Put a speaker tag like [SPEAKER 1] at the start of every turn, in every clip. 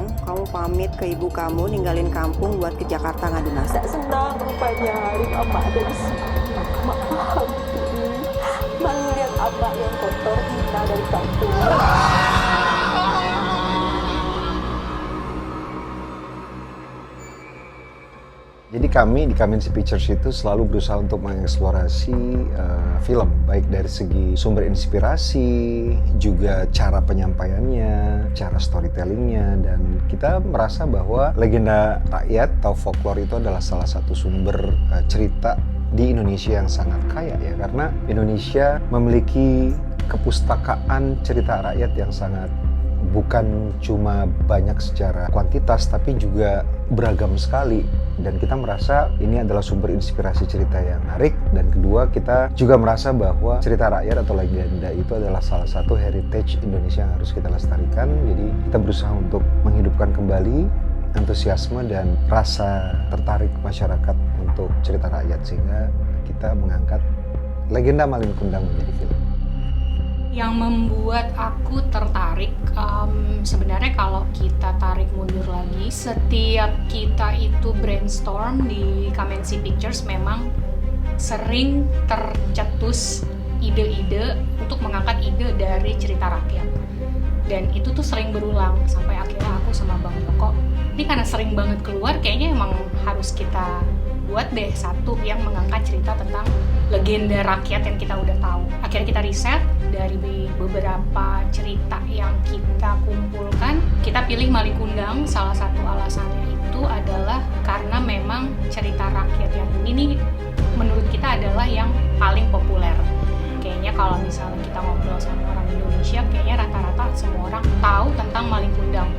[SPEAKER 1] bilang kamu pamit ke ibu kamu ninggalin kampung buat ke Jakarta ngadu nasib.
[SPEAKER 2] Tak senang rupanya hari Abah ada di sini. Mak paham Tini. Mak ngeliat Abah yang kotor kita dari kampung.
[SPEAKER 3] Jadi kami di Kamensi Pictures itu selalu berusaha untuk mengeksplorasi film, baik dari segi sumber inspirasi, juga cara penyampaiannya, cara storytellingnya, dan kita merasa bahwa legenda rakyat atau folklore itu adalah salah satu sumber cerita di Indonesia yang sangat kaya ya, karena Indonesia memiliki kepustakaan cerita rakyat yang sangat bukan cuma banyak secara kuantitas tapi juga beragam sekali, dan kita merasa ini adalah sumber inspirasi cerita yang menarik. Dan kedua, kita juga merasa bahwa cerita rakyat atau legenda itu adalah salah satu heritage Indonesia yang harus kita lestarikan. Jadi kita berusaha untuk menghidupkan kembali antusiasme dan rasa tertarik masyarakat untuk cerita rakyat, sehingga kita mengangkat legenda Malin Kundang menjadi film.
[SPEAKER 4] Yang membuat aku tertarik, sebenarnya kalau kita tarik mundur lagi, setiap kita itu brainstorm di Kamensi Pictures memang sering tercetus ide-ide untuk mengangkat ide dari cerita rakyat. Dan itu tuh sering berulang, sampai akhirnya aku sama Bang Joko, ini karena sering banget keluar, kayaknya emang harus kita buat deh satu yang mengangkat cerita tentang legenda rakyat yang kita udah tahu. Akhirnya kita riset dari beberapa cerita yang kita kumpulkan, kita pilih Malin Kundang. Salah satu alasannya itu adalah karena memang cerita rakyat yang ini nih menurut kita adalah yang paling populer. Kayaknya kalau misalnya kita ngobrol sama orang Indonesia, kayaknya rata-rata semua orang tahu tentang Malin Kundang.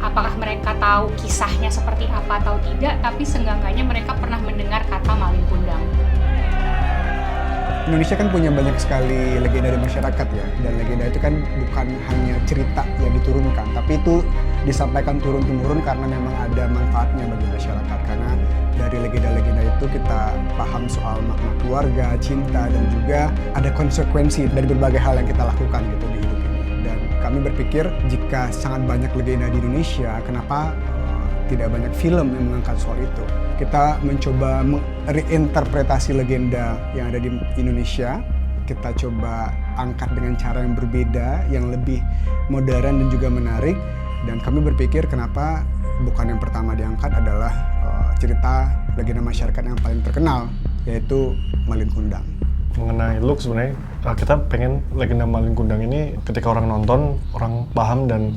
[SPEAKER 4] Apakah mereka tahu kisahnya seperti apa atau tidak, tapi seenggaknya mereka pernah mendengar kata Malin Kundang.
[SPEAKER 5] Indonesia kan punya banyak sekali legenda dari masyarakat ya, dan legenda itu kan bukan hanya cerita yang diturunkan, tapi itu disampaikan turun-temurun karena memang ada manfaatnya bagi masyarakat. Karena dari legenda-legenda itu kita paham soal makna keluarga, cinta, dan juga ada konsekuensi dari berbagai hal yang kita lakukan gitu di hidup ini. Dan kami berpikir jika sangat banyak legenda di Indonesia, kenapa tidak banyak film yang mengangkat soal itu. Kita mencoba reinterpretasi legenda yang ada di Indonesia. Kita coba angkat dengan cara yang berbeda, yang lebih modern dan juga menarik. Dan kami berpikir kenapa bukan yang pertama diangkat adalah cerita legenda masyarakat yang paling terkenal, yaitu Malin Kundang.
[SPEAKER 6] Mengenai look, sebenarnya kita pengen legenda Malin Kundang ini ketika orang nonton, orang paham dan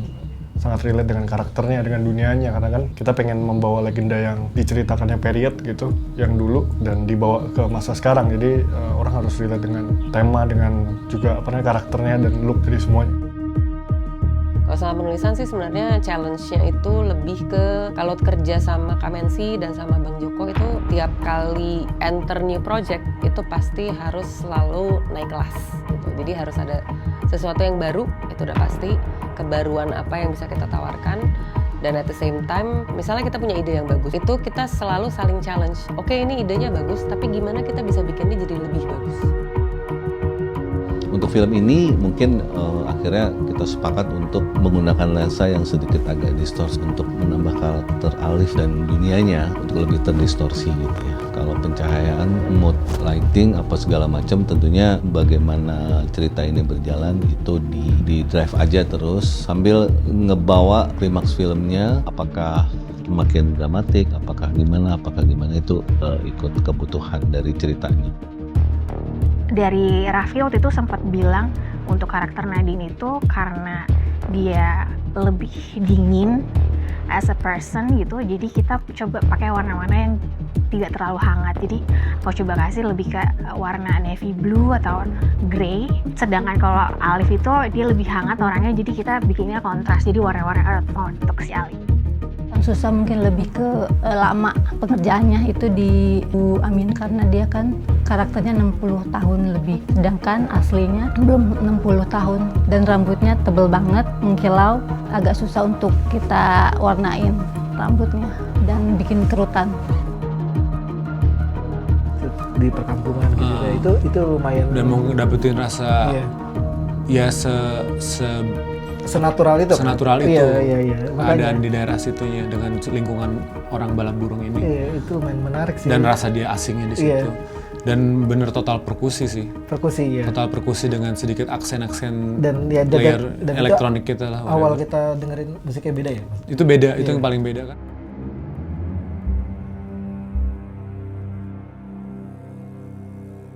[SPEAKER 6] sangat relate dengan karakternya, dengan dunianya, karena kan kita pengen membawa legenda yang diceritakannya period gitu, yang dulu, dan dibawa ke masa sekarang. Jadi orang harus relate dengan tema, dengan juga karakternya dan look dari semuanya.
[SPEAKER 2] Kalau sama penulisan sih sebenarnya challenge-nya itu lebih ke kalau kerja sama Kamensi dan sama Bang Joko itu tiap kali enter new project itu pasti harus selalu naik kelas gitu. Jadi harus ada sesuatu yang baru, itu udah pasti. Kebaruan apa yang bisa kita tawarkan, dan at the same time misalnya kita punya ide yang bagus, itu kita selalu saling challenge. Oke, ini idenya bagus, tapi gimana kita bisa bikinnya jadi lebih bagus.
[SPEAKER 7] Untuk film ini mungkin akhirnya kita sepakat untuk menggunakan lensa yang sedikit agak distorsi untuk menambah karakter Alif dan dunianya untuk lebih terdistorsi gitu ya. Kalau pencahayaan, mood, lighting, apa segala macam, tentunya bagaimana cerita ini berjalan itu di drive aja terus sambil ngebawa klimaks filmnya, apakah makin dramatik, apakah gimana itu ikut kebutuhan dari ceritanya.
[SPEAKER 8] Dari Raffi waktu itu sempat bilang untuk karakter Nadine itu karena dia lebih dingin as a person gitu, jadi kita coba pakai warna-warna yang tidak terlalu hangat. Jadi aku coba kasih lebih ke warna navy blue atau grey, sedangkan kalau Alif itu dia lebih hangat orangnya, jadi kita bikinnya kontras, jadi warna-warna earth tone untuk si Alif.
[SPEAKER 9] Yang susah mungkin lebih ke lama pengerjaannya itu di Bu Amin, karena dia kan karakternya 60 tahun lebih, sedangkan aslinya belum 60 tahun, dan rambutnya tebel banget, mengkilau, agak susah untuk kita warnain rambutnya dan bikin kerutan.
[SPEAKER 10] Di perkampungan gitu itu lumayan,
[SPEAKER 11] dan mau dapetin rasa
[SPEAKER 10] iya.
[SPEAKER 11] Ya
[SPEAKER 10] senatural itu.
[SPEAKER 11] Senatural itu.
[SPEAKER 10] Iya.
[SPEAKER 11] Keadaan di daerah situnya dengan lingkungan orang balap burung ini.
[SPEAKER 10] Iya, itu menarik sih.
[SPEAKER 11] Dan rasa dia asingnya di situ. Dan bener total perkusi sih.
[SPEAKER 10] Perkusi ya.
[SPEAKER 11] Total perkusi dengan sedikit aksen-aksen
[SPEAKER 10] dan ya,
[SPEAKER 11] layer dan elektronik kita lah.
[SPEAKER 10] Awal kita dengerin musiknya beda ya?
[SPEAKER 11] Itu beda, itu yang paling beda kan.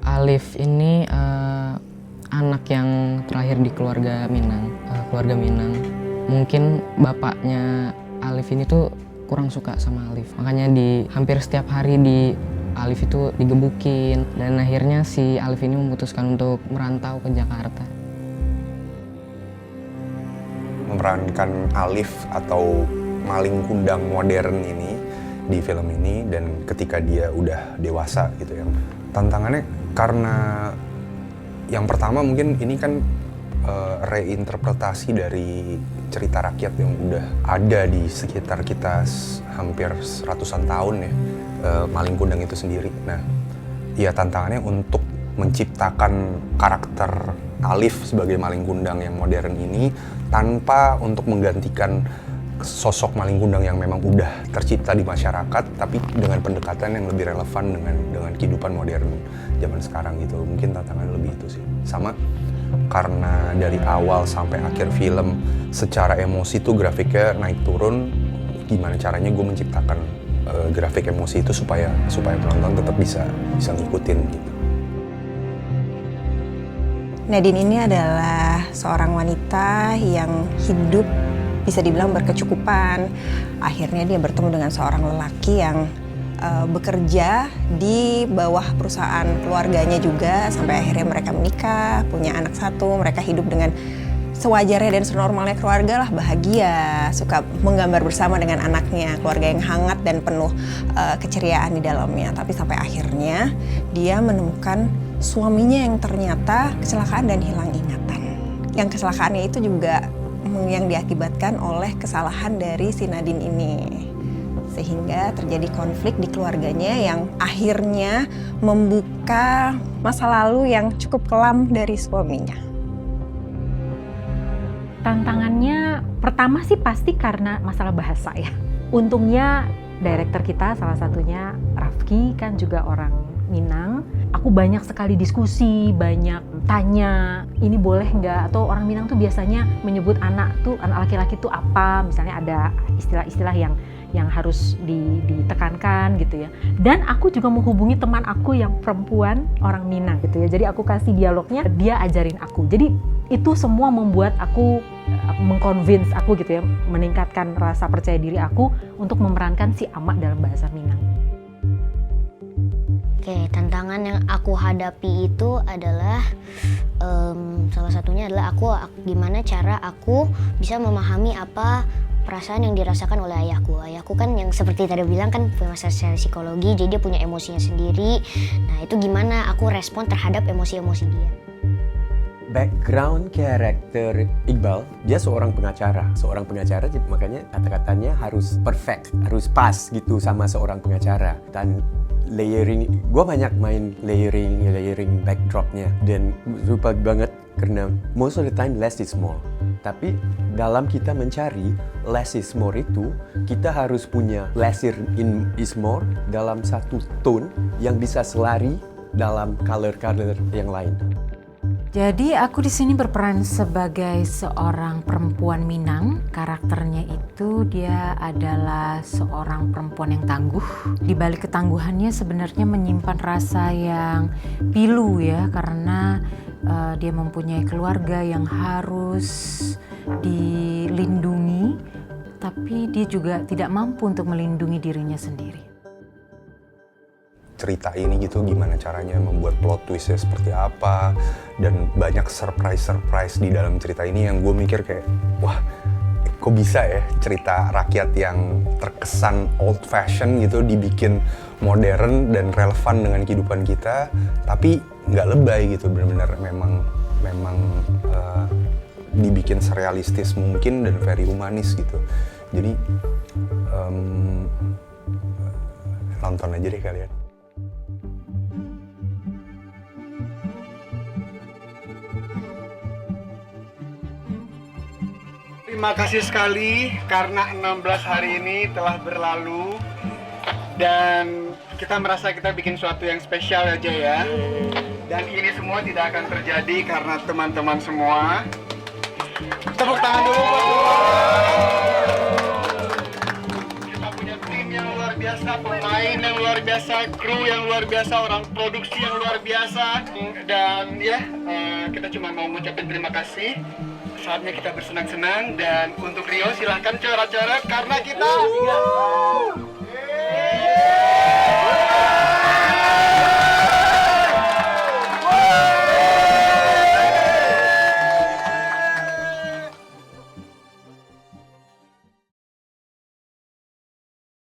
[SPEAKER 12] Alif ini anak yang terakhir di keluarga Minang. Mungkin bapaknya Alif ini tuh kurang suka sama Alif. Makanya di hampir setiap hari di Alif itu digebukin. Dan akhirnya si Alif ini memutuskan untuk merantau ke Jakarta.
[SPEAKER 13] Memerankan Alif atau maling kundang modern ini di film ini, dan ketika dia udah dewasa gitu ya. Tantangannya karena yang pertama mungkin ini kan reinterpretasi dari cerita rakyat yang udah ada di sekitar kita hampir ratusan tahun ya, maling kundang itu sendiri. Nah, ya tantangannya untuk menciptakan karakter Alif sebagai maling kundang yang modern ini tanpa untuk menggantikan sosok maling kundang yang memang udah tercipta di masyarakat, tapi dengan pendekatan yang lebih relevan dengan kehidupan modern zaman sekarang gitu. Mungkin tantangan lebih itu sih. Sama karena dari awal sampai akhir film secara emosi tuh grafiknya naik turun, gimana caranya gue menciptakan grafik emosi itu supaya penonton tetap bisa ngikutin gitu.
[SPEAKER 1] Nadine ini adalah seorang wanita yang hidup bisa dibilang berkecukupan. Akhirnya dia bertemu dengan seorang lelaki yang bekerja di bawah perusahaan keluarganya juga, sampai akhirnya mereka menikah, punya anak satu, mereka hidup dengan sewajarnya dan senormalnya keluarga lah, bahagia, suka menggambar bersama dengan anaknya, keluarga yang hangat dan penuh keceriaan di dalamnya. Tapi sampai akhirnya dia menemukan suaminya yang ternyata kecelakaan dan hilang ingatan. Yang kecelakaannya itu juga yang diakibatkan oleh kesalahan dari si Nadine ini. Sehingga terjadi konflik di keluarganya yang akhirnya membuka masa lalu yang cukup kelam dari suaminya.
[SPEAKER 14] Tantangannya pertama sih pasti karena masalah bahasa ya. Untungnya director kita salah satunya Rafki kan juga orang Minang. Aku banyak sekali diskusi, banyak tanya, ini boleh nggak? Atau orang Minang tuh biasanya menyebut anak laki-laki tuh apa? Misalnya ada istilah-istilah yang harus ditekankan gitu ya. Dan aku juga menghubungi teman aku yang perempuan orang Minang gitu ya. Jadi aku kasih dialognya, dia ajarin aku. Jadi itu semua membuat aku mengconvince aku gitu ya, meningkatkan rasa percaya diri aku untuk memerankan si Ama dalam bahasa Minang.
[SPEAKER 15] Oke, tantangan yang aku hadapi itu adalah salah satunya adalah gimana cara aku bisa memahami apa perasaan yang dirasakan oleh ayahku. Ayahku kan yang seperti tadi bilang kan punya masalah secara psikologi, jadi dia punya emosinya sendiri. Nah itu gimana aku respon terhadap emosi-emosi dia.
[SPEAKER 16] Background karakter Iqbal, dia seorang pengacara makanya kata-katanya harus perfect, harus pas gitu sama seorang pengacara. Dan layering, gue banyak main layering backdropnya dan lupa banget karena most of the time less is more. Tapi dalam kita mencari less is more itu, kita harus punya less is more dalam satu tone yang bisa selari dalam color-color yang lain.
[SPEAKER 17] Jadi aku di sini berperan sebagai seorang perempuan Minang. Karakternya itu dia adalah seorang perempuan yang tangguh. Di balik ketangguhannya sebenarnya menyimpan rasa yang pilu ya, karena dia mempunyai keluarga yang harus dilindungi, tapi dia juga tidak mampu untuk melindungi dirinya sendiri.
[SPEAKER 13] Cerita ini gitu gimana caranya membuat plot twistnya seperti apa, dan banyak surprise di dalam cerita ini yang gue mikir kayak wah kok bisa ya cerita rakyat yang terkesan old fashion gitu dibikin modern dan relevan dengan kehidupan kita, tapi nggak lebay gitu, benar-benar memang dibikin serealistis mungkin dan very humanis gitu. Jadi nonton aja deh kalian.
[SPEAKER 5] Terima kasih sekali karena 16 hari ini telah berlalu dan kita merasa kita bikin sesuatu yang spesial aja ya. Dan ini semua tidak akan terjadi karena teman-teman semua. Tepuk tangan dulu buat semua. Kita punya tim yang luar biasa, pemain yang luar biasa, kru yang luar biasa, orang produksi yang luar biasa. Dan ya, kita cuma mau mengucapkan terima kasih. Saatnya kita bersenang-senang dan untuk Rio silahkan coret-coret karena kita